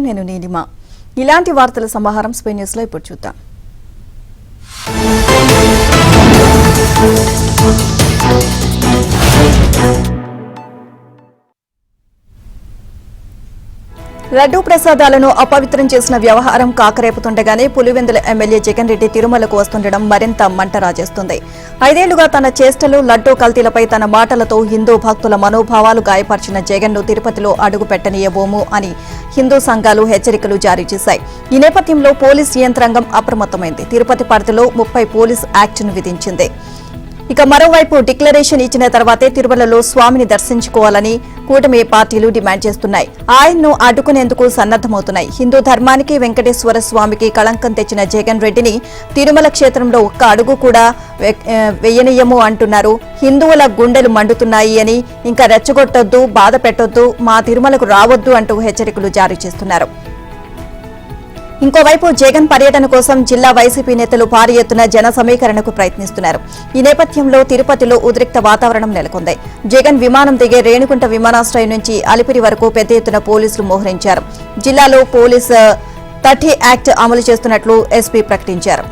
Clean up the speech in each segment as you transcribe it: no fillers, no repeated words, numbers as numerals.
నేను నీలిమ. ఇలాంటి వార్తల సమాహారం స్పై న్యూస్ లో ఇప్పుడు చూద్దాం. లడ్డూ ప్రసాదాలను అపవిత్రం చేసిన వ్యవహారం కాకరేపుతుండగానే పులివెందుల ఎమ్మెల్యే జగన్ రెడ్డి తిరుమలకు వస్తుండడం మరింత మంట రాజేస్తుంది. 5 ఏళ్లుగా తన చేష్టలు లడ్డూ కల్తీలపై తన మాటలతో హిందూ భక్తుల మనోభావాలు గాయపరిచిన జగన్ ను తిరుపతిలో అడుగు పెట్టనీయబోము అని హిందూ సంఘాలు హెచ్చరికలు జారీ చేశాయి. ఈ నేపథ్యంలో పోలీస్ యంత్రాంగం అప్రమత్తమైంది. తిరుపతి పరిధిలో 30 పోలీస్ యాక్ట్ను విధించింది. ఇక మరోవైపు డిక్లరేషన్ ఇచ్చిన తర్వాతే తిరుమలలో స్వామిని దర్శించుకోవాలని కూటమి పార్టీలు డిమాండ్ చేస్తున్నాయి. ఆయన్ను అడ్డుకునేందుకు సన్నద్దమవుతున్నాయి. హిందూ ధర్మానికి వెంకటేశ్వర స్వామికి కళంకం తెచ్చిన జగన్ రెడ్డిని తిరుమల క్షేత్రంలో ఒక్క అడుగు కూడా వెయ్యనీయము అంటున్నారు. హిందువుల గుండెలు మండుతున్నాయి అని, ఇంకా రెచ్చగొట్టొద్దు, బాధ పెట్టొద్దు, మా తిరుమలకు రావద్దు అంటూ హెచ్చరికలు జారీ చేస్తున్నారు. ఇంకోవైపు జగన్ పర్యటన కోసం జిల్లా వైసీపీ నేతలు భారీ ఎత్తున జన సమీకరణకు ప్రయత్నిస్తున్నారు. ఈ నేపథ్యంలో తిరుపతిలో ఉద్రిక్త వాతావరణం నెలకొంది. జగన్ విమానం దిగే రేణుగుంట విమానాశ్రయం నుంచి అలిపిరి వరకు పెద్ద ఎత్తున పోలీసులు మోహరించారు. జిల్లాలో పోలీస్ 30 యాక్ట్ అమలు చేస్తున్నట్లు ఎస్పీ ప్రకటించారు.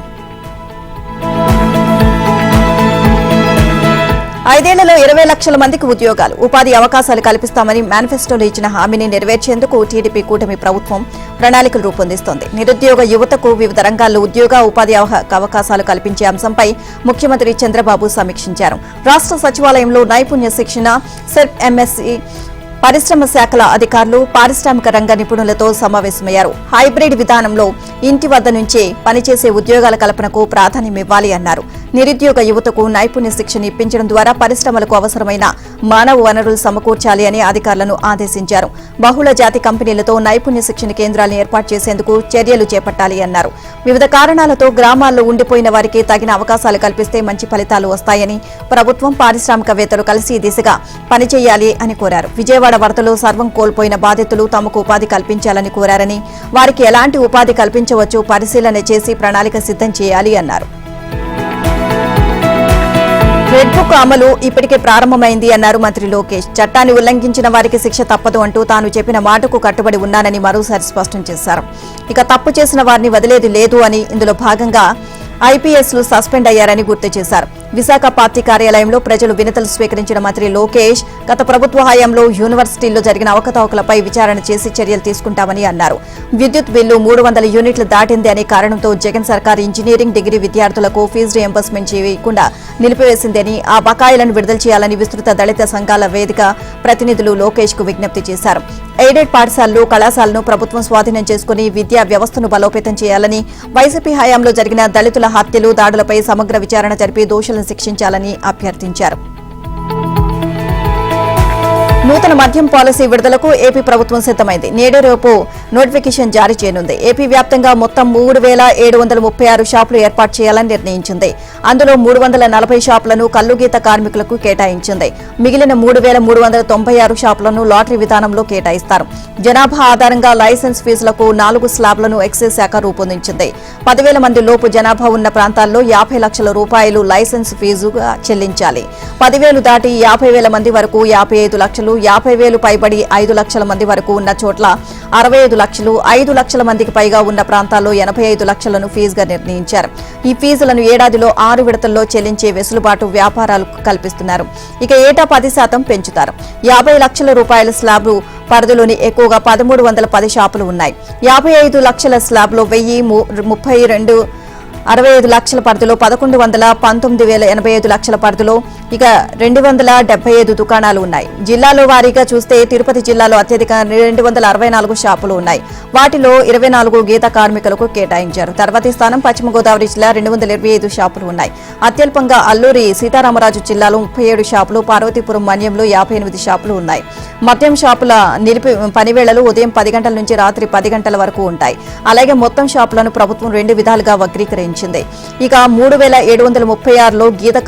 5 ఏళ్లలో 20 లక్షల మందికి ఉద్యోగాలు, ఉపాధి అవకాశాలు కల్పిస్తామని మేనిఫెస్టోలో ఇచ్చిన హామీని నెరవేర్చేందుకు టీడీపీ కూటమి ప్రభుత్వం ప్రణాళికలు రూపొందిస్తోంది. నిరుద్యోగ యువతకు వివిధ రంగాల్లో ఉద్యోగ ఉపాధి అవకాశాలు కల్పించే అంశంపై ముఖ్యమంత్రి చంద్రబాబు సమీక్షించారు. రాష్ట్ర సచివాలయంలో నైపుణ్య శిక్షణ, సెర్ప్, ఎంఎస్సీ, పరిశ్రమ శాఖల అధికారులు, పారిశ్రామిక రంగ నిపుణులతో సమావేశమయ్యారు. హైబ్రిడ్ విధానంలో ఇంటి వద్ద నుంచే పనిచేసే ఉద్యోగాల కల్పనకు ప్రాధాన్యమివ్వాలి అన్నారు. నిరుద్యోగ యువతకు నైపుణ్య శిక్షణ ఇప్పించడం ద్వారా పరిశ్రమలకు అవసరమైన మానవ వనరులు సమకూర్చాలి అని అధికారులను ఆదేశించారు. బహుళ జాతి కంపెనీలతో నైపుణ్య శిక్షణ కేంద్రాలను ఏర్పాటు చేసేందుకు చర్యలు చేపట్టాలి అన్నారు. వివిధ కారణాలతో గ్రామాల్లో ఉండిపోయిన వారికి తగిన అవకాశాలు కల్పిస్తే మంచి ఫలితాలు వస్తాయని, ప్రభుత్వం, పారిశ్రామికవేత్తలు కలిసి ఈ దిశగా పనిచేయాలి అని కోరారు. విజయవాడ వరదలో సర్వం కోల్పోయిన బాధితులు తమకు ఉపాధి కల్పించాలని కోరారని, వారికి ఎలాంటి ఉపాధి కల్పించవచ్చో పరిశీలన చేసి ప్రణాళిక సిద్ధం చేయాలి అన్నారు. రెడ్ బుక్ అమలు ఇప్పటికే ప్రారంభమైంది అన్నారు మంత్రి లోకేష్. చట్టాన్ని ఉల్లంఘించిన వారికి శిక్ష తప్పదు అంటూ తాను చెప్పిన మాటకు కట్టుబడి ఉన్నానని మరోసారి స్పష్టం చేశారు. ఇక తప్పు చేసిన వారిని వదిలేది లేదు అని, ఇందులో భాగంగా ఐపీఎస్లు సస్పెండ్ అయ్యారని గుర్తు చేశారు. విశాఖ పార్టీ కార్యాలయంలో ప్రజలు వినతులు స్వీకరించిన మంత్రి లోకేష్ గత ప్రభుత్వ హయాంలో యూనివర్సిటీల్లో జరిగిన అవకతవకలపై విచారణ చేసి చర్యలు తీసుకుంటామని అన్నారు. విద్యుత్ బిల్లు 300 యూనిట్లు దాటింది అనే కారణంతో జగన్ సర్కార్ ఇంజనీరింగ్ డిగ్రీ విద్యార్థులకు ఫీజు రియంబర్స్మెంట్ చేయకుండా నిలిపివేసిందని, ఆ బకాయిలను విడుదల చేయాలని విస్తృత దళిత సంఘాల వేదిక ప్రతినిధులు లోకేష్ కు విజ్ఞప్తి చేశారు. ఎయిడెడ్ పాఠశాలలు, కళాశాలను ప్రభుత్వం స్వాధీనం చేసుకుని విద్యా వ్యవస్థను బలోపేతం చేయాలని, వైసీపీ హయాంలో జరిగిన దళితుల హత్యలు, దాడులపై సమగ్ర విచారణ జరిపి దోషులను శిక్షించాలని అభ్యర్థించారు. నూతన మద్యం పాలసీ విడుదలకు ఏపీ ప్రభుత్వం సిద్దమైంది. నేడు రేపు నోటిఫికేషన్ జారీ చేయనుంది. ఏపీ వ్యాప్తంగా మొత్తం 3736 షాపులు ఏర్పాటు చేయాలని నిర్ణయించింది. అందులో 340 షాపులను కల్లుగీత కార్మికులకు కేటాయించింది. మిగిలిన 3396 షాపులను లాటరీ విధానంలో కేటాయిస్తారు. జనాభా ఆధారంగా లైసెన్స్ ఫీజులకు 4 స్లాబ్లను ఎక్సైజ్ శాఖ రూపొందించింది. 10,000 మంది లోపు జనాభా ఉన్న ప్రాంతాల్లో 50 లక్షల రూపాయలు లైసెన్స్ ఫీజుగా చెల్లించాలి. 10,000 దాటి 50,000 మంది వరకు 55 లక్షలు, 50,000 పైబడి 5 లక్షల మంది వరకు ఉన్న చోట్ల 65 లక్షలు, 5 లక్షల మందికి పైగా ఉన్న ప్రాంతాల్లో 85 లక్షలను ఫీజుగా నిర్ణయించారు. ఈ ఫీజులను ఏడాదిలో 6 విడతల్లో చెల్లించే వెసులుబాటు వ్యాపారాలు కల్పిస్తున్నారు. ఇక ఏటా 10% పెంచుతారు. 50 లక్షల రూపాయల స్లాబ్ పరిధిలోని ఎక్కువగా 1310 షాపులు ఉన్నాయి. 55 లక్షల స్లాబ్లో 1032, 65 లక్షల పరిధిలో 1100, 19,085 లక్షల పరిధిలో ఇక 275 దుకాణాలు ఉన్నాయి. జిల్లాలో వారీగా చూస్తే తిరుపతి జిల్లాలో అత్యధిక 264 షాపులు ఉన్నాయి. వాటిలో 24 గీత కార్మికులకు కేటాయించారు. తర్వాతి స్థానం పశ్చిమ గోదావరి జిల్లా 225 షాపులు ఉన్నాయి. అత్యల్పంగా అల్లూరి సీతారామరాజు జిల్లాలో 37 షాపులు, పార్వతీపురం మన్యంలో 58 షాపులు ఉన్నాయి. మద్యం షాపుల పనివేళలు ఉదయం 10 గంటల నుంచి రాత్రి 10 గంటల వరకు ఉంటాయి. అలాగే మొత్తం షాపులను ప్రభుత్వం 2 విధాలుగా వర్గీకరించింది. నిర్ణయించింది. ఇక 3736లో గీత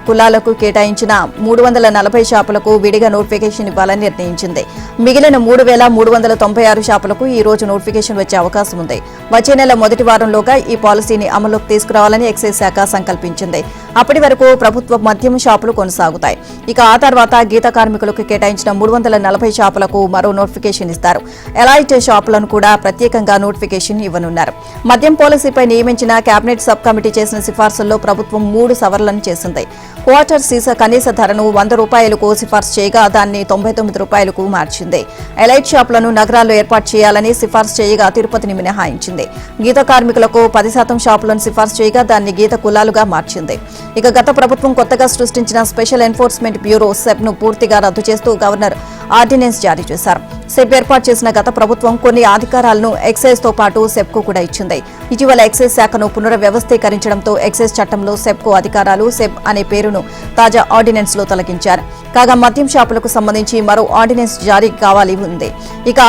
కులాలకు కేటాయించిన 340 షాపులకు విడిగా నోటిఫికేషన్ ఇవ్వాలని నిర్ణయించింది. మిగిలిన 3396 షాపులకు ఈ రోజు నోటిఫికేషన్ వచ్చే అవకాశం ఉంది. వచ్చే నెల మొదటి వారంలోగా ఈ పాలసీని అమల్లోకి తీసుకురావాలని ఎక్సైజ్ శాఖ సంకల్పించింది. అప్పటి వరకు ప్రభుత్వ మద్యం షాపులు కొనసాగుతాయి. ఇక ఆ తర్వాత గీత కార్మికులకు కేటాయించిన 340 షాపులకు మరో నోటిఫికేషన్ ఇస్తారు. ఎలైట్ షాపులను కూడా ప్రత్యేకంగా నోటిఫికేషన్ ఇవ్వనున్నారు. మద్యం పాలసీపై నియమించిన కేబినెట్ సబ్ కమిటీ చేసిన సిఫార్సుల్లో ప్రభుత్వం 3 సవరణలను చేసింది. క్వార్టర్ సీసా కనీస ధరను 100 రూపాయలకు సిఫార్సు చేయగా దాన్ని 99 రూపాయలకు మార్చింది. ఎలైట్ షాపులను నగరాల్లో ఏర్పాటు చేయాలని సిఫార్సు చేయగా తిరుపతిని మినహాయించింది. గీత కార్మికులకు 10% షాపులను సిఫార్సు చేయగా దాన్ని గీత కులాలుగా మార్చింది. ఇక గత ప్రభుత్వం కొత్తగా సృష్టించిన స్పెషల్ ఎన్ఫోర్స్మెంట్ బ్యూరో సెబ్ ను పూర్తిగా రద్దు చేస్తూ గవర్నర్ ఆర్డినెన్స్ జారీ చేశారు. సెబ్ ఏర్పాటు చేసిన గత ప్రభుత్వం కొన్ని అధికారాలను ఎక్సైజ్ తో పాటు సెబ్ కు కూడా ఇచ్చింది. ఇటీవల ఎక్సైజ్ శాఖను పునర్వ్యవస్థీకరించడంతో ఎక్సైజ్ చట్టంలో సెబ్ కు అధికారాలు సెబ్ అనే పేరును తాజా ఆర్డినెన్స్ లో తొలగించారు. కాగా మద్యం షాపులకు సంబంధించి మరో ఆర్డినెన్స్ జారీ కావాలి ఉంది. ఇక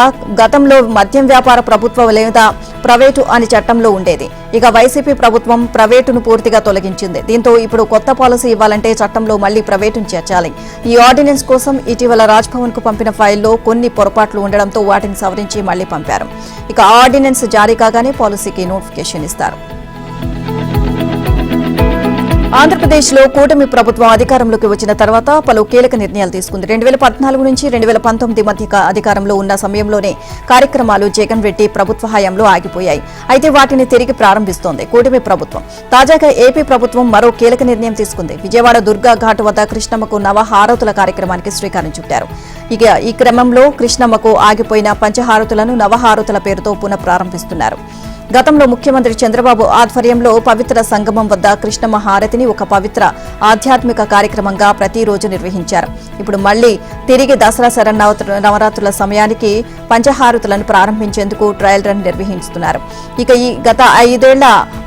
గతంలో మద్యం వ్యాపార ప్రభుత్వం లేదా ప్రైవేటు అని చట్టంలో ఉండేది. ఇక వైసీపీ ప్రభుత్వం ప్రైవేటును పూర్తిగా తొలగించింది. దీంతో ఇప్పుడు కొత్త పాలసీ ఇవ్వాలంటే చట్టంలో మళ్లీ ప్రైవేటును చేర్చాలి. ఈ ఆర్డినెన్స్ కోసం ఇటీవల రాజ్భవన్ కు పంపిన ఫైల్లో కొన్ని పొరపాట్లు ఉండడంతో వాటిని సవరించి మళ్లీ పంపారు. ఇక ఆర్డినెన్స్ జారీ కాగానే పాలసీకి నోటిఫికేషన్ ఇస్తారు. ఆంధ్రప్రదేశ్లో కూటమి ప్రభుత్వం అధికారంలోకి వచ్చిన తర్వాత పలు కీలక నిర్ణయాలు తీసుకుంది. 2014 నుంచి 2019 మధ్య అధికారంలో ఉన్న సమయంలోనే కార్యక్రమాలు జగన్ రెడ్డి ప్రభుత్వ హయాంలో ఆగిపోయాయి. అయితే వాటిని తిరిగి ప్రారంభిస్తోంది కూటమి ప్రభుత్వం. తాజాగా ఏపీ ప్రభుత్వం మరో కీలక నిర్ణయం తీసుకుంది. విజయవాడ దుర్గా ఘాట్ వద్ద కృష్ణమ్మకు నవహారతుల కార్యక్రమానికి శ్రీకారం చుట్టారు. ఇక ఈ క్రమంలో కృష్ణమ్మకు ఆగిపోయిన పంచహారతులను నవహారతుల పేరుతో పునః ప్రారంభిస్తున్నారు. గతంలో ముఖ్యమంత్రి చంద్రబాబు ఆధ్వర్యంలో పవిత్ర సంగమం వద్ద కృష్ణమ్మ హారతిని ఒక పవిత్ర ఆధ్యాత్మిక కార్యక్రమంగా ప్రతిరోజు నిర్వహించారు. ఇప్పుడు మళ్లీ తిరిగి దసరా శరన్నవరాత్రుల సమయానికి పంచహారతులను ప్రారంభించేందుకు ట్రయల్ రన్ నిర్వహిస్తున్నారు. ఇక ఈ గత 5 ఏళ్ల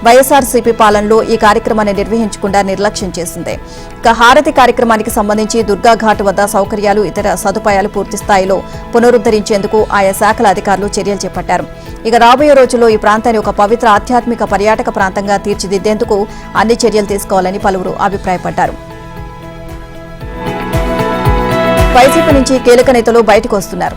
వైఎస్ఆర్సీపీ పాలనలో ఈ కార్యక్రమాన్ని నిర్వహించకుండా నిర్లక్ష్యం చేసింది. ఇక హారతి కార్యక్రమానికి సంబంధించి దుర్గాఘాట్ వద్ద సౌకర్యాలు ఇతర సదుపాయాలు పూర్తి స్థాయిలో పునరుద్దరించేందుకు ఆయా శాఖల అధికారులు చర్యలు చేపట్టారు. ఇక రాబోయే రోజుల్లో ఈ ప్రాంతాన్ని ఒక పవిత్ర ఆధ్యాత్మిక పర్యాటక ప్రాంతంగా తీర్చిదిద్దేందుకు అన్ని చర్యలు తీసుకోవాలని పలువురు అభిప్రాయపడ్డారు. వైసీపీ నుంచి కీలక నేతలు బయటకు వస్తున్నారు.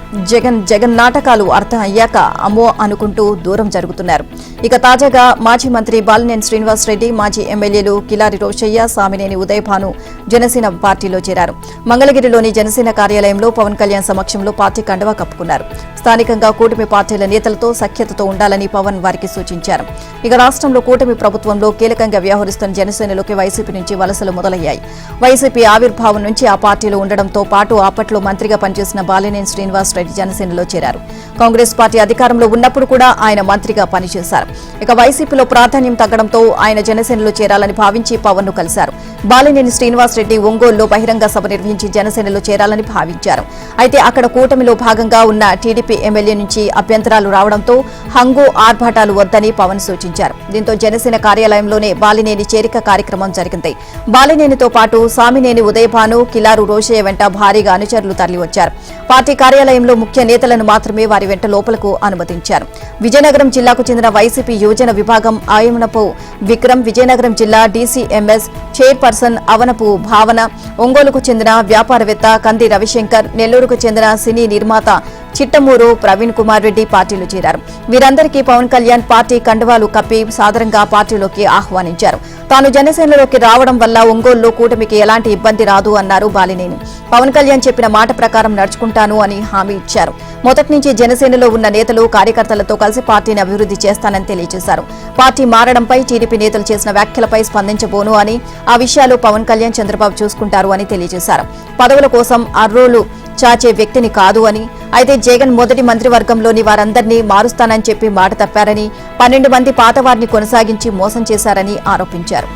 జగన్ నాటకాలు అర్థం అయ్యాక అమ్మో అనుకుంటూ దూరం జరుగుతున్నారు. ఇక తాజాగా మాజీ మంత్రి బాలినేని శ్రీనివాసరెడ్డి, మాజీ ఎమ్మెల్యేలు కిలారి రోషయ్య, సామినేని ఉదయభాను జనసేన పార్టీలో చేరారు. మంగళగిరిలోని జనసేన కార్యాలయంలో పవన్ కళ్యాణ్ సమక్షంలో పార్టీ కండువా కప్పుకున్నారు. స్థానికంగా కూటమి పార్టీల నేతలతో సఖ్యతతో ఉండాలని పవన్ వారికి సూచించారు. ఇక రాష్ట్రంలో కూటమి ప్రభుత్వంలో కీలకంగా వ్యవహరిస్తున్న జనసేనలోకి వైసీపీ నుంచి వలసలు మొదలయ్యాయి. వైసీపీ ఆవిర్భావం నుంచి ఆ పార్టీలో ఉండడంతో పాటు అప్పట్లో మంత్రిగా పనిచేసిన బాలినేని శ్రీనివాసరెడ్డి జనసేనలో చేరారు. కాంగ్రెస్ పార్టీ అధికారంలో ఉన్నప్పుడు కూడా ఆయన మంత్రిగా పనిచేశారు. ఇక వైసీపీలో ప్రాధాన్యం తగ్గడంతో ఆయన జనసేనలో చేరాలని భావించి పవన్ ను కలిశారు. బాలినేని శ్రీనివాసరెడ్డి ఒంగోలులో బహిరంగ సభ నిర్వహించి జనసేనలో చేరాలని భావించారు. అయితే అక్కడ కూటమిలో భాగంగా ఉన్న టీడీపీ ఎమ్మెల్యే నుంచి అభ్యంతరాలు రావడంతో హంగు ఆర్భాటాలు వద్దని పవన్ సూచించారు. దీంతో జనసేన కార్యాలయంలోనే బాలినేని చేరిక కార్యక్రమం జరిగింది. బాలినేనితో పాటు సామినేని ఉదయభాను, కిలారు రోషయ్య వెంట భారీగా అనుచరులు తరలివచ్చారు. పార్టీ కార్యాలయంలో ముఖ్య నేతలను మాత్రమే వారి వెంట లోపలకు అనుమతించారు. విజయనగరం జిల్లాకు చెందిన వైసీపీ యువజన విభాగం ఆయనపు విక్రమ్, విజయనగరం జిల్లా డీసీఎంఎస్ చైర్పర్సన్ అవనపు భావన, ఒంగోలుకు చెందిన వ్యాపారవేత్త కంది రవిశంకర్, నెల్లూరుకు చెందిన సినీ నిర్మాత చిట్టమూరు ప్రవీణ్ కుమార్ రెడ్డి పార్టీలో చేరారు. వీరందరికీ పవన్ కళ్యాణ్ పార్టీ కండువాలు కప్పి సాదరంగా పార్టీలోకి ఆహ్వానించారు. తాను జనసేనలోకి రావడం వల్ల ఒంగోలులో కూటమికి ఎలాంటి ఇబ్బంది రాదు అన్నారు బాలినేని. పవన్ కళ్యాణ్ చెప్పిన మాట ప్రకారం నడుచుకుంటాను అని హామీ ఇచ్చారు. మొదటి నుంచి జనసేనలో ఉన్న నేతలు, కార్యకర్తలతో కలిసి పార్టీని అభివృద్ధి చేస్తానని తెలియజేశారు. పార్టీ మారడంపై టీడీపీ నేతలు చేసిన వ్యాఖ్యలపై స్పందించబోను అని, ఆ విషయాలు పవన్ కళ్యాణ్, చంద్రబాబు చూసుకుంటారు అని తెలియజేశారు. పదవుల కోసం అర్రోలు చాచే వ్యక్తిని కాదు అని, అయితే జగన్ మొదటి మంత్రివర్గంలోని వారందరినీ మారుస్తానని చెప్పి మాట తప్పారని, 12 మంది పాతవారిని కొనసాగించి మోసం చేశారని ఆరోపించారు.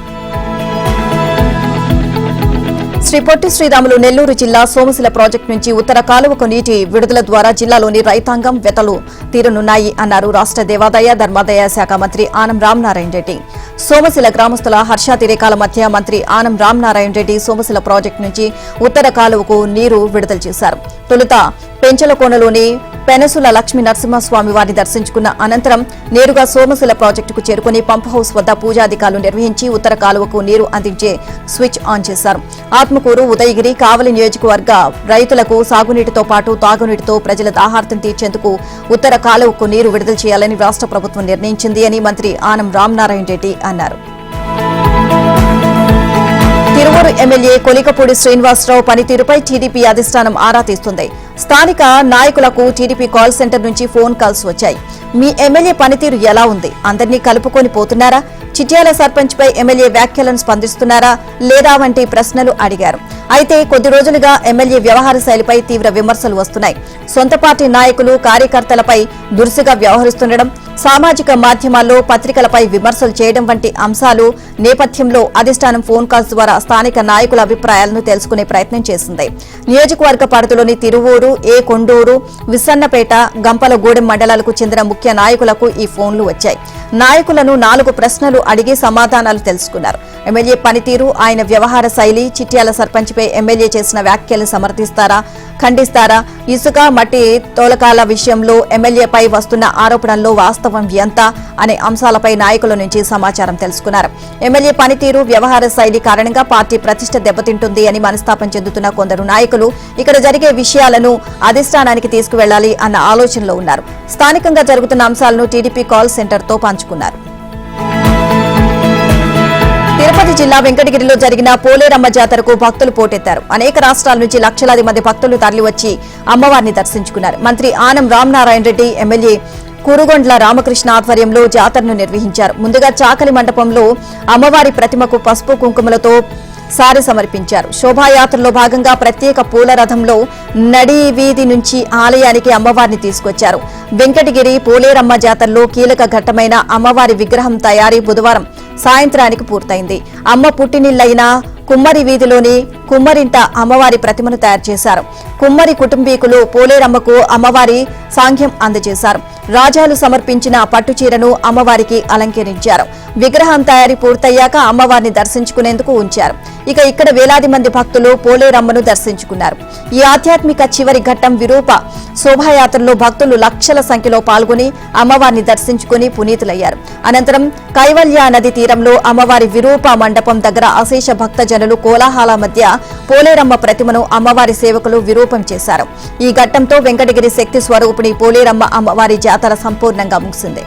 శ్రీ పొట్టి శ్రీరాములు నెల్లూరు జిల్లా సోమశిల ప్రాజెక్టు నుంచి ఉత్తర కాలువకు నీటి విడుదల ద్వారా జిల్లాలోని రైతాంగం వెతలు తీరనున్నాయి అన్నారు రాష్ట్ర దేవాదాయ ధర్మాదాయ శాఖ మంత్రి ఆనం రామనారాయణ రెడ్డి. సోమశిల గ్రామస్తుల హర్షాతిరేకాల మధ్య మంత్రి ఆనం రామనారాయణ రెడ్డి సోమశిల ప్రాజెక్టు నుంచి ఉత్తర కాలువకు నీరు విడుదల చేశారు. తొలుత పెంచలకోనలోని పెనసుల లక్ష్మీ నరసింహస్వామి వారిని దర్శించుకున్న అనంతరం నేరుగా సోమశిల ప్రాజెక్టుకు చేరుకుని పంప్ హౌస్ వద్ద పూజాధికారులు నిర్వహించి ఉత్తర కాలువకు నీరు అందించే స్విచ్ ఆన్ చేశారు. ఆత్మకూరు, ఉదయగిరి, కావలి నియోజకవర్గ రైతులకు సాగునీటితో పాటు తాగునీటితో ప్రజల దాహార్తం తీర్చేందుకు ఉత్తర కాలువకు నీరు విడుదల చేయాలని రాష్ట్ర ప్రభుత్వం నిర్ణయించింది అని మంత్రి ఆనం రామనారాయణ రెడ్డి అన్నారు. తిరువూరు ఎమ్మెల్యే కొలికపూడి శ్రీనివాసరావు పనితీరుపై టీడీపీ అధిష్టానం ఆరా తీస్తుంది. స్థానిక నాయకులకు టీడీపీ కాల్ సెంటర్ నుంచి ఫోన్ కాల్స్ వచ్చాయి. మీ ఎమ్మెల్యే పనితీరు ఎలా ఉంది? అందరినీ కలుపుకొని పోతున్నారా? చిట్యాల సర్పంచ్ పై ఎమ్మెల్యే వ్యాఖ్యలను స్పందిస్తున్నారా లేదా వంటి ప్రశ్నలు అడిగారు. అయితే కొద్ది రోజులుగా ఎమ్మెల్యే వ్యవహార శైలిపై తీవ్ర విమర్శలు వస్తున్నాయి. సొంత పార్టీ నాయకులు, కార్యకర్తలపై దురుసుగా వ్యవహరిస్తుండడం, సామాజిక మాధ్యమాల్లో పత్రికలపై విమర్శలు చేయడం వంటి అంశాలు నేపథ్యంలో అధిష్టానం ఫోన్ కాల్స్ ద్వారా స్థానిక నాయకుల అభిప్రాయాలను తెలుసుకునే ప్రయత్నం చేసింది. నియోజకవర్గ పరిధిలోని తిరువూరు, కొండూరు, విసన్నపేట, గంపలగూడెం మండలాలకు చెందిన ముఖ్య నాయకులకు ఈ ఫోన్లు వచ్చాయి. నాయకులను 4 ప్రశ్నలు అడిగి సమాధానాలు తెలుసుకున్నారు. ఎమ్మెల్యే పనితీరు, ఆయన వ్యవహార శైలి, చిట్యాల సర్పంచ్పై ఎమ్మెల్యే చేసిన వ్యాఖ్యలు సమర్థిస్తారా, ఖండిస్తారా, ఇసుక, మట్టి తోలకాల విషయంలో ఎమ్మెల్యేపై వస్తున్న ఆరోపణల్లో వాస్తవం ఎంత అనే అంశాలపై నాయకుల నుంచి సమాచారం తెలుసుకున్నారు. ఎమ్మెల్యే పనితీరు, వ్యవహార శైలి కారణంగా పార్టీ ప్రతిష్ట దెబ్బతింటుంది అని మనస్తాపం చెందుతున్న కొందరు నాయకులు ఇక్కడ జరిగే విషయాలను అధిష్టానానికి తీసుకువెళ్లాలి అన్న ఆలోచనలో ఉన్నారు. స్థానికంగా జరుగుతున్న అంశాలను టీడీపీ కాల్ సెంటర్తో పంచుకున్నారు. తిరుపతి జిల్లా వెంకటగిరిలో జరిగిన పోలేరమ్మ జాతరకు భక్తులు పోటెత్తారు. అనేక రాష్ట్రాల నుంచి లక్షలాది మంది భక్తులు తరలివచ్చి అమ్మవారిని దర్శించుకున్నారు. మంత్రి ఆనం రామనారాయణ రెడ్డి, ఎమ్మెల్యే కురుగొండ్ల రామకృష్ణ ఆధ్వర్యంలో జాతరను నిర్వహించారు. ముందుగా చాకలి మండపంలో అమ్మవారి ప్రతిమకు పసుపు కుంకుమలతో సారి సమర్పించారు. శోభాయాత్రలో భాగంగా ప్రత్యేక పూల రథంలో నడి వీధి నుంచి ఆలయానికి అమ్మవారిని తీసుకొచ్చారు. వెంకటగిరి పోలేరమ్మ జాతరలో కీలక ఘట్టమైన అమ్మవారి విగ్రహం తయారీ బుధవారం సాయంత్రానికి పూర్తయింది. అమ్మ పుట్టినిల్లైన కుమ్మరి వీధిలోని కుమ్మరింట అమ్మవారి ప్రతిమను తయారు చేశారు. కుమ్మరి కుటుంబీకులు పోలేరమ్మకు అమ్మవారి సాంఘ్యం అందజేశారు. రాజాలు సమర్పించిన పట్టుచీరను అమ్మవారికి అలంకరించారు. విగ్రహం తయారీ పూర్తయ్యాక అమ్మవారిని దర్శించుకునేందుకు ఉంచారు. ఇక్కడ వేలాది మంది భక్తులు పోలేరమ్మను దర్శించుకున్నారు. ఈ ఆధ్యాత్మిక చివరి ఘట్టం విరూప శోభాయాత్రలో భక్తులు లక్షల సంఖ్యలో పాల్గొని అమ్మవారిని దర్శించుకుని పునీతులయ్యారు. అనంతరం కైవల్య నది తీరంలో అమ్మవారి విరూప మండపం దగ్గర అశేష భక్తజనులు కోలాహల మధ్య పోలేరమ్మ ప్రతిమను అమ్మవారి సేవకులు విరూపం చేశారు. ఈ ఘట్టంతో వెంకటగిరి శక్తి స్వరూపిణి పోలేరమ్మ అమ్మవారి జాతర సంపూర్ణంగా ముగిసింది.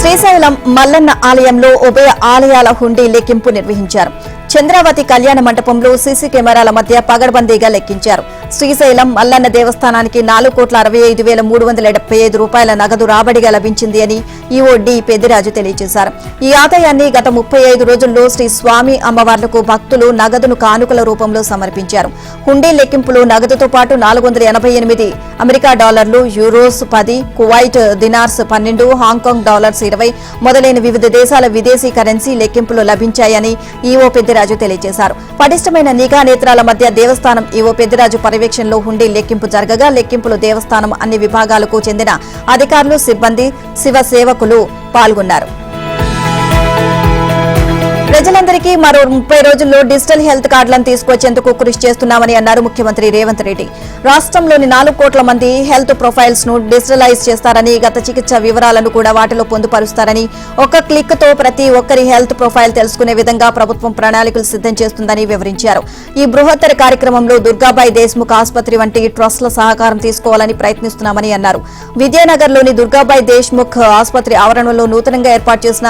శ్రీశైలం మల్లన్న ఆలయంలో ఉభయ ఆలయాల హుండీ లెక్కింపు నిర్వహించారు. చంద్రావతి కళ్యాణ మండపంలో సీసీ కెమెరాల మధ్య పగడ్బందీగా లెక్కించారు. శ్రీశైలం మల్లన్న దేవస్థానానికి 4,65,375 రూపాయల నగదు రాబడిగా లభించింది అని ఈవో డి పెద్దిరాజు తెలియజేశారు. ఈ ఆదాయాన్ని గత 35 రోజుల్లో శ్రీ స్వామి అమ్మవార్లకు భక్తులు నగదును కానుకల రూపంలో సమర్పించారు. హుండీ లెక్కింపులో నగదుతో పాటు 488 అమెరికా డాలర్లు, euros 10, Kuwait dinars 12, Hong Kong dollars 20 మొదలైన వివిధ దేశాల విదేశీ కరెన్సీ లెక్కింపులు లభించాయని ఈవో పెద్దిరాజు తెలియజేశారు. పటిష్టమైన నిఘా నేత్రాల మధ్య దేవస్థానం ఈవో పెద్దిరాజు పర్యవేక్షణలో హుండీ లెక్కింపు జరగగా లెక్కింపులో దేవస్థానం అన్ని విభాగాలకు చెందిన అధికారులు, సిబ్బంది, శివ సేవకులు పాల్గొన్నారు. ప్రజలందరికీ మరో 30 రోజుల్లో డిజిటల్ హెల్త్ కార్డులను తీసుకొచ్చేందుకు కృషి చేస్తున్నామని అన్నారు ముఖ్యమంత్రి రేవంత్ రెడ్డి. రాష్ట్రంలోని 4 కోట్ల మంది హెల్త్ ప్రొఫైల్స్ ను డిజిటలైజ్ చేస్తారని, గత చికిత్స వివరాలను కూడా వాటిలో పొందుపరుస్తారని, ఒక్క క్లిక్ తో ప్రతి ఒక్కరి హెల్త్ ప్రొఫైల్ తెలుసుకునే విధంగా ప్రభుత్వం ప్రణాళికలు సిద్ధం చేస్తుందని వివరించారు. ఈ బృహత్తర కార్యక్రమంలో దుర్గాబాయి దేశ్ముఖ్ ఆసుపత్రి వంటి ట్రస్టుల సహకారం తీసుకోవాలని ప్రయత్నిస్తున్నామని అన్నారు. విద్యానగర్లోని దుర్గాబాయి దేశ్ముఖ్ ఆసుపత్రి ఆవరణలో నూతనంగా ఏర్పాటు చేసిన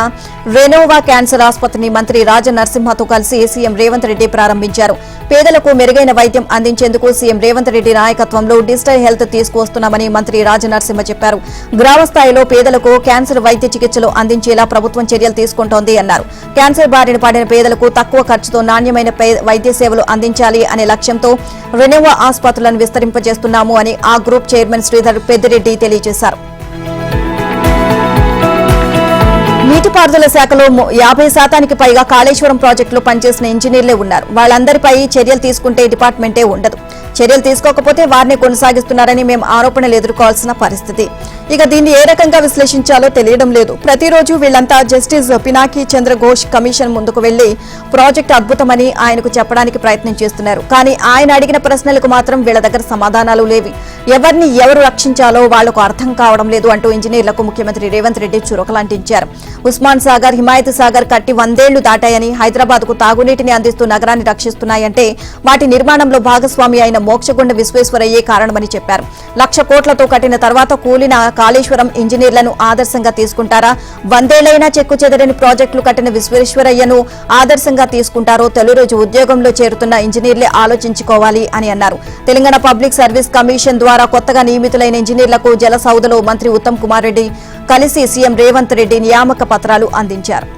రెనోవా క్యాన్సర్ ఆసుపత్రిని మంత్రి రాజ నరసింహతో కలిసి సీఎం రేవంత్ రెడ్డి ప్రారంభించారు. పేదలకు మెరుగైన వైద్యం అందించేందుకు సీఎం రేవంత్ రెడ్డి నాయకత్వంలో డిజిటల్ హెల్త్ తీసుకువస్తున్నామని మంత్రి రాజ నరసింహ చెప్పారు. గ్రామ స్థాయిలో పేదలకు క్యాన్సర్ వైద్య చికిత్సలు అందించేలా ప్రభుత్వం చర్యలు తీసుకుంటోంది అన్నారు. క్యాన్సర్ బారిన పడిన పేదలకు తక్కువ ఖర్చుతో నాణ్యమైన వైద్య సేవలు అందించాలి అనే లక్ష్యంతో రెనోవా ఆసుపత్రులను విస్తరింపజేస్తున్నాము అని ఆ గ్రూప్ చైర్మన్ శ్రీధర్ పెద్దిరెడ్డి తెలియజేశారు. నీటిపారుదల శాఖలో 50% పైగా కాళేశ్వరం ప్రాజెక్టులో పనిచేసిన ఇంజనీర్లే ఉన్నారు. వాళ్ళందరిపై చర్యలు తీసుకుంటే డిపార్ట్మెంటే ఉండదు. చర్యలు తీసుకోకపోతే వారిని కొనసాగిస్తున్నారని మేము ఆరోపణలు ఎదుర్కోవాల్సిన పరిస్థితి. ఇక దీన్ని ఏ రకంగా విశ్లేషించాలో తెలియడం లేదు. ప్రతిరోజు వీళ్లంతా జస్టిస్ పినాకీ చంద్ర ఘోష్ కమిషన్ ముందుకు వెళ్లి ప్రాజెక్టు అద్భుతమని ఆయనకు చెప్పడానికి ప్రయత్నం చేస్తున్నారు. కానీ ఆయన అడిగిన ప్రశ్నలకు మాత్రం వీళ్ల దగ్గర సమాధానాలు లేవి. ఎవరిని ఎవరు రక్షించాలో వాళ్లకు అర్థం కావడం లేదు అంటూ ఇంజనీర్లకు ముఖ్యమంత్రి రేవంత్ రెడ్డి చురకలంటించారు. ఉస్మాన్ సాగర్, హిమాయత్ సాగర్ కట్టి 100 ఏళ్లు దాటాయని, హైదరాబాద్ కు తాగునీటిని అందిస్తూ నగరాన్ని రక్షిస్తున్నాయంటే వాటి నిర్మాణంలో భాగస్వామి అయిన మోక్షగుండ విశ్వేశ్వరయ్యే కారణమని చెప్పారు. 1,00,000 కోట్లతో కట్టిన తర్వాత కూలిన కాళేశ్వరం ఇంజనీర్లను ఆదర్శంగా తీసుకుంటారా? 100 ఏళ్లైనా చెక్కు చెదరని ప్రాజెక్టులు కట్టిన విశ్వేశ్వరయ్యను ఆదర్శంగా తీసుకుంటారో తొలి రోజు ఉద్యోగంలో చేరుతున్న ఇంజనీర్లే ఆలోచించుకోవాలి అని అన్నారు. తెలంగాణ పబ్లిక్ సర్వీస్ కమిషన్ ద్వారా కొత్తగా నియమితులైన ఇంజనీర్లకు జలసౌధలో మంత్రి ఉత్తమ్ కుమార్ రెడ్డి కలిసి సీఎం రేవంత్ రెడ్డి నియామక పత్రాలు అందించారు.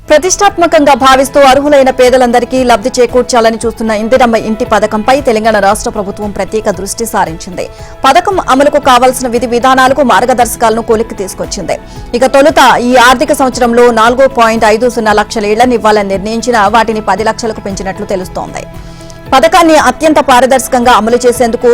ప్రతిష్టాత్మకంగా భావిస్తూ అర్హులైన పేదలందరికీ లబ్ధి చేకూర్చాలని చూస్తున్న ఇందిరమ్మ ఇంటి పథకంపై తెలంగాణ రాష్ట్ర ప్రభుత్వం ప్రత్యేక దృష్టి సారించింది. పథకం అమలుకు కావాల్సిన విధి విధానాలకు మార్గదర్శకాలను కొలిక్కి తీసుకొచ్చింది. ఇక తొలుత ఈ ఆర్థిక సంవత్సరంలో 4.50 లక్షల ఇళ్లను ఇవ్వాలని నిర్ణయించిన వాటిని 10 లక్షలకు పెంచినట్లు తెలుస్తోంది. పథకాన్ని అత్యంత పారదర్శకంగా అమలు చేసేందుకు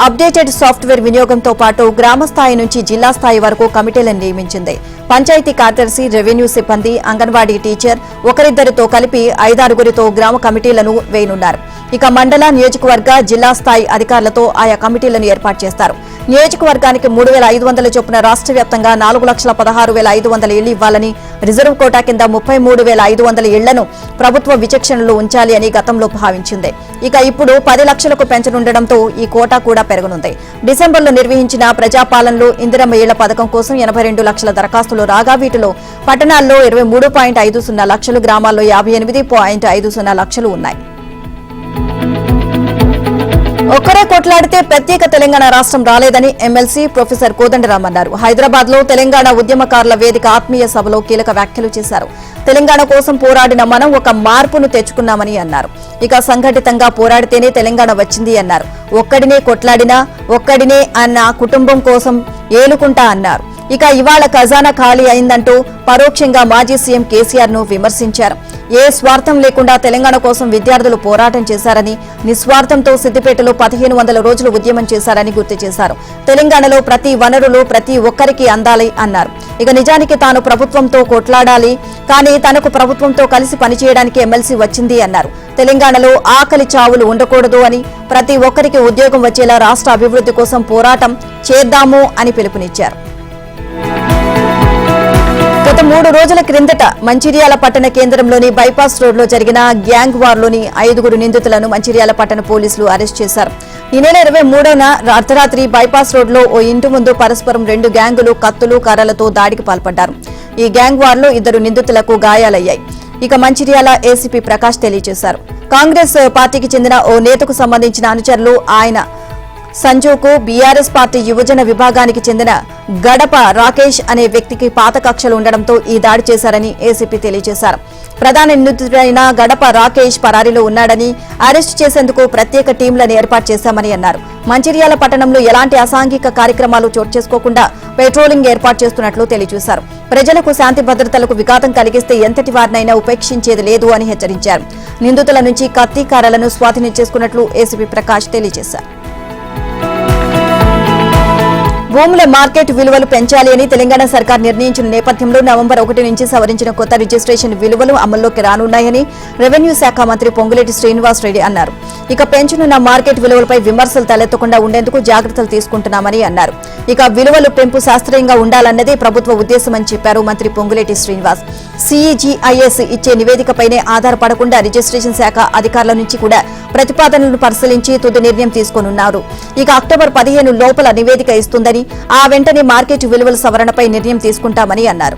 అప్డేటెడ్ సాఫ్ట్వేర్ వినియోగంతో పాటు గ్రామ స్థాయి నుంచి జిల్లా స్థాయి వరకు కమిటీలను నియమించింది. పంచాయతీ కార్యదర్శి, రెవెన్యూ సిబ్బంది, అంగన్వాడీ టీచర్ ఒకరిద్దరితో కలిపి 5-6 గ్రామ కమిటీలను వేయనున్నారు. ఇక మండల, నియోజకవర్గ, జిల్లా స్థాయి అధికారులతో ఆయా కమిటీలను ఏర్పాటు చేస్తారు. నియోజకవర్గానికి 3,500 చొప్పున రాష్ట్ర వ్యాప్తంగా 4,16,500 ఇళ్లు ఇవ్వాలని, రిజర్వ్ కోటా కింద 33,500 ఇళ్లను ప్రభుత్వ విచక్షణలో ఉంచాలి అని గతంలో భావించింది. ఇక ఇప్పుడు 10 లక్షలకు పెంచనుండటంతో ఈ కోటా కూడా పెరగనుంది. డిసెంబర్లో నిర్వహించిన ప్రజాపాలనలో ఇందిరమ్మ ఇళ్ల పథకం కోసం 82 లక్షల దరఖాస్తులు రాగా వీటిలో పట్టణాల్లో 23.50 లక్షలు, గ్రామాల్లో 58.50 లక్షలు ఉన్నాయి. ఒక్కరే కొట్లాడితే ప్రత్యేక తెలంగాణ రాష్ట్రం రాలేదని ఎమ్మెల్సీ ప్రొఫెసర్ కోదండరాం అన్నారు. హైదరాబాద్ లో తెలంగాణ ఉద్యమకారుల వేదిక ఆత్మీయ సభలో కీలక వ్యాఖ్యలు చేశారు. తెలంగాణ కోసం పోరాడిన మనం ఒక మార్పును తెచ్చుకున్నామని అన్నారు. ఇక సంఘటితంగా పోరాడితేనే తెలంగాణ వచ్చింది అన్నారు. ఒక్కడినే కొట్లాడినా ఒక్కడినే అన్న కుటుంబం కోసం ఏలుకుంటా అన్నారు. ఇక ఇవాళ ఖజానా ఖాళీ అయిందంటూ పరోక్షంగా మాజీ సీఎం కేసీఆర్ ను విమర్శించారు. ఏ స్వార్థం లేకుండా తెలంగాణ కోసం విద్యార్థులు పోరాటం చేశారని, నిస్వార్థంతో సిద్దిపేటలో 1500 రోజులు ఉద్యమం చేశారని గుర్తు చేశారు. తెలంగాణలో ప్రతి వనరులు ప్రతి ఒక్కరికి అందాలి అన్నారు. ఇక నిజానికి తాను ప్రభుత్వంతో కొట్లాడాలి, కానీ తనకు ప్రభుత్వంతో కలిసి పనిచేయడానికి ఎమ్మెల్సీ వచ్చింది అన్నారు. తెలంగాణలో ఆకలి చావులు ఉండకూడదు అని, ప్రతి ఒక్కరికి ఉద్యోగం వచ్చేలా రాష్ట్ర అభివృద్ధి కోసం పోరాటం చేద్దాము అని పిలుపునిచ్చారు. గత 3 రోజుల క్రిందట మంచిర్యాల పట్టణ కేంద్రంలోని బైపాస్ రోడ్లో జరిగిన గ్యాంగ్ వార్లోని 5 నిందితులను మంచిర్యాల పట్టణ పోలీసులు అరెస్ట్ చేశారు. ఈ నెల 23న అర్ధరాత్రి బైపాస్ రోడ్లో ఓ ఇంటి ముందు పరస్పరం 2 గ్యాంగులు కత్తులు, కర్రలతో దాడికి పాల్పడ్డారు. ఈ గ్యాంగ్ వార్లో 2 నిందితులకు గాయాలయ్యాయి. ఇక మంచిర్యాల ఏసీపీ ప్రకాష్ తెలియజేశారు. కాంగ్రెస్ పార్టీకి చెందిన ఓ నేతకు సంబంధించిన అనుచరులు ఆయన సంజుకు బీఆర్ఎస్ పార్టీ యువజన విభాగానికి చెందిన గడప రాకేష్ అనే వ్యక్తికి పాత కక్షలు ఉండడంతో ఈ దాడి చేశారని ఏసీపీ తెలియజేశారు. ప్రధాన నిందితుడైన గడప రాకేష్ పరారీలో ఉన్నాడని, అరెస్టు చేసేందుకు ప్రత్యేక టీంలను ఏర్పాటు చేశామని అన్నారు. మంచిర్యాల పట్టణంలో ఎలాంటి అసాంఘిక కార్యక్రమాలు చోటు చేసుకోకుండా పెట్రోలింగ్ ఏర్పాటు చేస్తున్నట్లు తెలియజేశారు. ప్రజలకు శాంతి భద్రతలకు విఘాతం కలిగిస్తే ఎంతటి వారినైనా ఉపేక్షించేది లేదు అని హెచ్చరించారు. నిందితుల నుంచి కత్తి, కర్రలను స్వాధీనం చేసుకున్నట్లు ఏసీపీ ప్రకాష్ తెలియజేశారు. భూముల మార్కెట్ విలువలు పెంచాలి అని తెలంగాణ సర్కార్ నిర్ణయించిన నేపథ్యంలో నవంబర్ 1 నుంచి సవరించిన కొత్త రిజిస్ట్రేషన్ విలువలు అమల్లోకి రానున్నాయని రెవెన్యూ శాఖ మంత్రి పొంగులేటి శ్రీనివాస్ రెడ్డి అన్నారు. ఇక పెంచనున్న మార్కెట్ విలువలపై విమర్శలు తలెత్తకుండా ఉండేందుకు జాగ్రత్తలు తీసుకుంటున్నామని అన్నారు. ఇక విలువలు పెంపు శాస్త్రీయంగా ఉండాలన్నదే ప్రభుత్వ ఉద్దేశమని చెప్పారు మంత్రి పొంగులేటి శ్రీనివాస్. సిఈజిఐఎస్ ఇచ్చే నివేదికపైనే ఆధారపడకుండా రిజిస్ట్రేషన్ శాఖ అధికారుల నుంచి కూడా ప్రతిపాదనలను పరిశీలించి తుది నిర్ణయం తీసుకోనున్నారు. ఇక అక్టోబర్ 15 లోపల నివేదిక ఇస్తుందని, ఆ వెంటనే మార్కెట్ విలువల సవరణపై నిర్ణయం తీసుకుంటామని అన్నారు.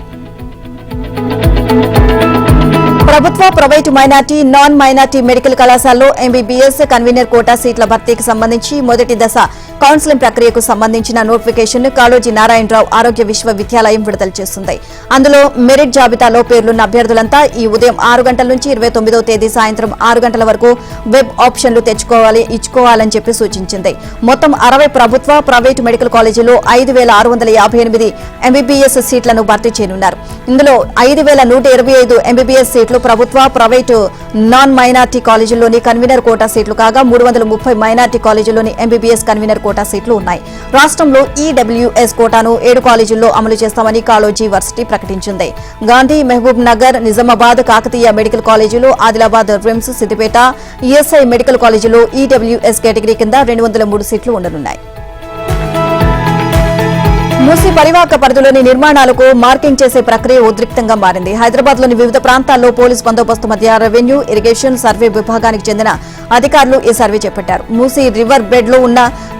ప్రభుత్వ, private minority, non minority medical కళాశాలలో ఎంబీబీఎస్ కన్వీనర్ కోటా సీట్ల భర్తీకి సంబంధించి మొదటి దశ కౌన్సిలింగ్ ప్రక్రియకు సంబంధించిన నోటిఫికేషన్ కాళోజీ నారాయణరావు ఆరోగ్య విశ్వవిద్యాలయం విడుదల చేస్తుంది. అందులో మెరిట్ జాబితాలో పేర్లున్న అభ్యర్థులంతా ఈ ఉదయం 6 గంటల నుంచి 29వ తేదీ సాయంత్రం 6 గంటల వరకు వెబ్ ఆప్షన్లు ఇచ్చుకోవాలని చెప్పి సూచించింది. మొత్తం 60 ప్రభుత్వ, ప్రైవేటు మెడికల్ కాలేజీలో 5,658 ఎంబీబీఎస్ సీట్లను భర్తీ చేయనున్నారు. ఇందులో 5,125 ఎంబీబీఎస్ సీట్లు ప్రభుత్వ, ప్రైవేటు, నాన్ మైనార్టీ కాలేజీల్లోని కన్వీనర్ కోటా సీట్లు కాగా 330 మైనార్టీ కాలేజీల్లోని ఎంబీబీఎస్ కన్వీనర్ కోటా సీట్లు ఉన్నాయి. రాష్ట్రంలో ఈడబ్ల్యూఎస్ కోటాను 7 కాలేజీల్లో అమలు చేస్తామని కాళోజీ వర్సిటీ ప్రకటించింది. గాంధీ, మహబూబ్ నగర్, నిజామాబాద్, కాకతీయ మెడికల్ కాలేజీలు, Adilabad, RIMS, Siddipet, ESI medical కాలేజీలో ఈడబ్ల్యూఎస్ కేటగిరీ కింద 203 సీట్లు ఉండనున్నాయి. మూసీ పరివాహక పరిధిలోని నిర్మాణాలకు మార్కింగ్ చేసే ప్రక్రియ ఉద్రిక్తంగా మారింది. హైదరాబాద్ లోని వివిధ ప్రాంతాల్లో పోలీస్ బందోబస్తు మధ్య రెవెన్యూ, ఇరిగేషన్, సర్వే విభాగానికి చెందిన అధికారులు ఈ సర్వే చేపట్టారు. మూసీ రివర్ బెడ్ లో ఉన్న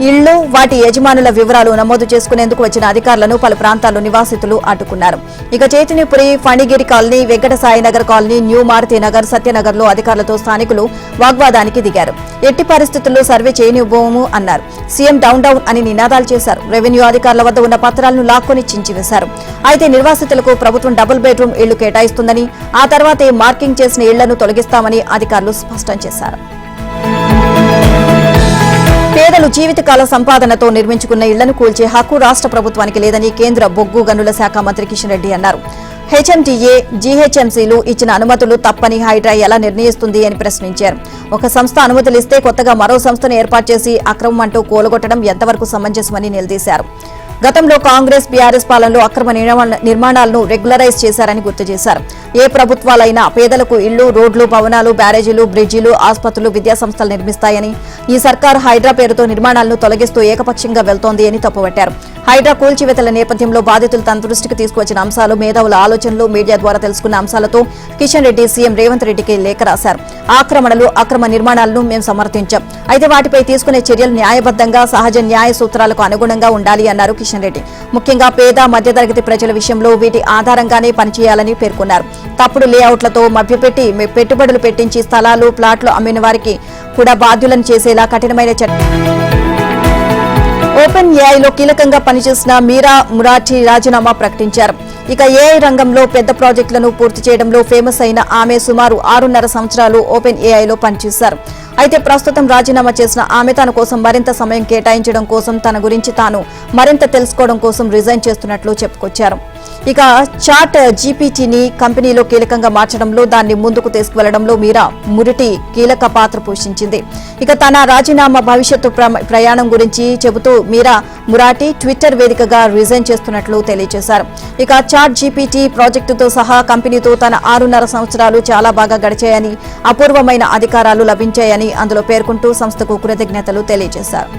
ఇళ్లు, వాటి యజమానుల వివరాలు నమోదు చేసుకునేందుకు వచ్చిన అధికారులను పలు ప్రాంతాల్లో నివాసితులు అడ్డుకున్నారు. ఇక Chaitanyapuri, Phanigiri colony, Venkata Sainagar colony, New Maruti Nagar, Satyanagar లో అధికారులతో స్థానికులు వాగ్వాదానికి దిగారు. ఎట్టి పరిస్థితుల్లో సర్వే చేయనివ్వము అన్నారు. సీఎం డౌన్ డౌన్ అని నినాదాలు చేశారు. రెవెన్యూ అధికారుల వద్ద ఉన్న పత్రాలను లాక్కొని చించివేశారు. అయితే నిర్వాసితులకు ప్రభుత్వం డబుల్ బెడ్రూమ్ ఇళ్లు కేటాయిస్తుందని, ఆ తర్వాతే మార్కింగ్ చేసిన ఇళ్లను తొలగిస్తామని అధికారులు స్పష్టం చేశారు. పేదలు జీవితకాల సంపాదనతో నిర్మించుకున్న ఇళ్లను కూల్చే హక్కు రాష్ట్ర ప్రభుత్వానికి లేదని కేంద్ర బొగ్గు గనుల శాఖ మంత్రి కిషన్ రెడ్డి అన్నారు. హెచ్ఎంటీఏ, జీహెచ్ఎంసీలు ఇచ్చిన అనుమతులు తప్పని హైడ్రా ఎలా నిర్ణయిస్తుంది అని ప్రశ్నించారు. ఒక సంస్థ అనుమతులు ఇస్తే కొత్తగా మరో సంస్థను ఏర్పాటు చేసి అక్రమం అంటూ కూలగొట్టడం ఎంతవరకు సమంజసమని నిలదీశారు. గతంలో కాంగ్రెస్, బీఆర్ఎస్ పాలనలో అక్రమ నిర్మాణాలను రెగ్యులరైజ్ చేశారని గుర్తు చేశారు. ఏ ప్రభుత్వాలైనా పేదలకు ఇళ్లు, రోడ్లు, భవనాలు, బ్యారేజీలు, బ్రిడ్జిలు, ఆసుపత్రులు, విద్యాసంస్థలు నిర్మిస్తాయని, ఈ సర్కార్ హైడ్రా పేరుతో నిర్మాణాలను తొలగిస్తూ ఏకపక్షంగా వెళ్తోంది అని తప్పుపట్టారు. హైడ్రా కూల్చివేతల నేపథ్యంలో బాధితులు తన దృష్టికి తీసుకువచ్చిన అంశాలు, మేధావుల ఆలోచనలు, మీడియా ద్వారా తెలుసుకున్న అంశాలతో కిషన్ రెడ్డి సీఎం రేవంత్ రెడ్డికి లేఖ రాశారు. ఆక్రమణలు, అక్రమ నిర్మాణాలను మేము సమర్థించాం. అయితే వాటిపై తీసుకునే చర్యలు న్యాయబద్దంగా, సహజ న్యాయ సూత్రాలకు అనుగుణంగా ఉండాలి అన్నారు కిషన్ రెడ్డి. ముఖ్యంగా పేద, మధ్యతరగతి ప్రజల విషయంలో వీటి ఆధారంగానే పనిచేయాలని పేర్కొన్నారు. తప్పుడు లేఅవుట్లతో మభ్యపెట్టి పెట్టుబడులు పెట్టించి స్థలాలు, ప్లాట్లు అమ్మిన వారికి కూడా బాధ్యులను చేసేలా కఠినమైన ఓపెన్ ఏఐలో కీలకంగా పనిచేసిన మీరా మురాఠీ రాజీనామా ప్రకటించారు. ఇక ఏఐ రంగంలో పెద్ద ప్రాజెక్టులను పూర్తి చేయడంలో ఫేమస్ అయిన ఆమె సుమారు 6.5 సంవత్సరాలు ఓపెన్ ఏఐలో పనిచేశారు. అయితే ప్రస్తుతం రాజీనామా చేసిన ఆమె తన కోసం మరింత సమయం కేటాయించడం కోసం, తన గురించి తాను మరింత తెలుసుకోవడం కోసం రిజైన్ చేస్తున్నట్లు చెప్పుకొచ్చారు. ఇక చాట్ జీపీటీని కంపెనీలో కీలకంగా మార్చడంలో, దాన్ని ముందుకు తీసుకువెళ్లడంలో మీరా మురిటి కీలక పాత్ర పోషించింది. ఇక తన రాజీనామా భవిష్యత్తు ప్రయాణం గురించి చెబుతూ మీరా మురాఠీ ట్విట్టర్ వేదికగా రిజైన్ చేస్తున్నట్లు తెలియజేశారు. ఇక చాట్ జీపీటీ ప్రాజెక్టుతో సహా కంపెనీతో తన 6.5 సంవత్సరాలు చాలా బాగా గడిచాయని, అపూర్వమైన అధికారాలు లభించాయని అందులో పేర్కొంటూ సంస్థకు కృతజ్ఞతలు తెలియజేశారు.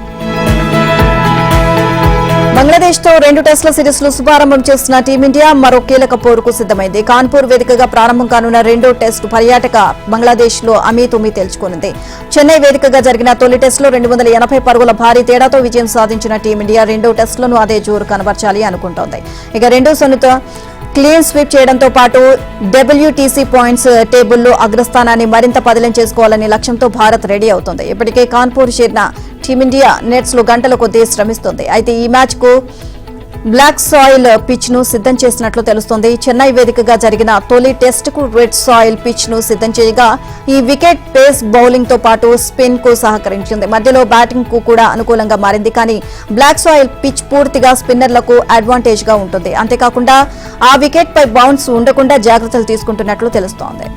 బంగ్లాదేశ్ తో 2 టెస్టుల సిరీస్ లో శుభారంభం చేసిన టీమిండియా మరో కీలక పోరుకు సిద్దమైంది. కాన్పూర్ వేదికగా ప్రారంభం కానున్న 2వ టెస్టు పర్యాటక బంగ్లాదేశ్ లో అమీతుమీ తేల్చుకోనుంది. చెన్నై వేదికగా జరిగిన తొలి టెస్టులో 280 పరుగుల భారీ తేడాతో విజయం సాధించిన టీమిండియా 2వ టెస్టులను అదే జోరు కనబర్చాలి అనుకుంటోంది. ఇక 2 క్లీన్ స్వీప్ చేయడంతో పాటు డబ్ల్యూటీసీ పాయింట్స్ టేబుల్లో అగ్రస్థానాన్ని మరింత పదిలం చేసుకోవాలనే లక్ష్యంతో భారత్ రెడీ అవుతోంది. ఇప్పటికే కాన్పూర్ చేరిన టీమిండియా నెట్స్ లో గంటల కొద్దీ శ్రమిస్తోంది. అయితే ఈ మ్యాచ్ కు బ్లాక్ సాయిల్ పిచ్ ను సిద్ధం చేసినట్లు తెలుస్తోంది. చెన్నై వేదికగా జరిగిన తొలి టెస్ట్ కు రెడ్ సాయిల్ పిచ్ ను సిద్ధం చేయగా ఈ వికెట్ పేస్ బౌలింగ్ తో పాటు స్పిన్ కు సహకరించింది. మధ్యలో బ్యాటింగ్ కు కూడా అనుకూలంగా మారింది. కానీ బ్లాక్ సాయిల్ పిచ్ పూర్తిగా స్పిన్నర్లకు అడ్వాంటేజ్ గా ఉంటుంది. అంతేకాకుండా ఆ వికెట్ పై బౌన్స్ ఉండకుండా జాగ్రత్తలు తీసుకుంటున్నట్లు తెలుస్తోంది.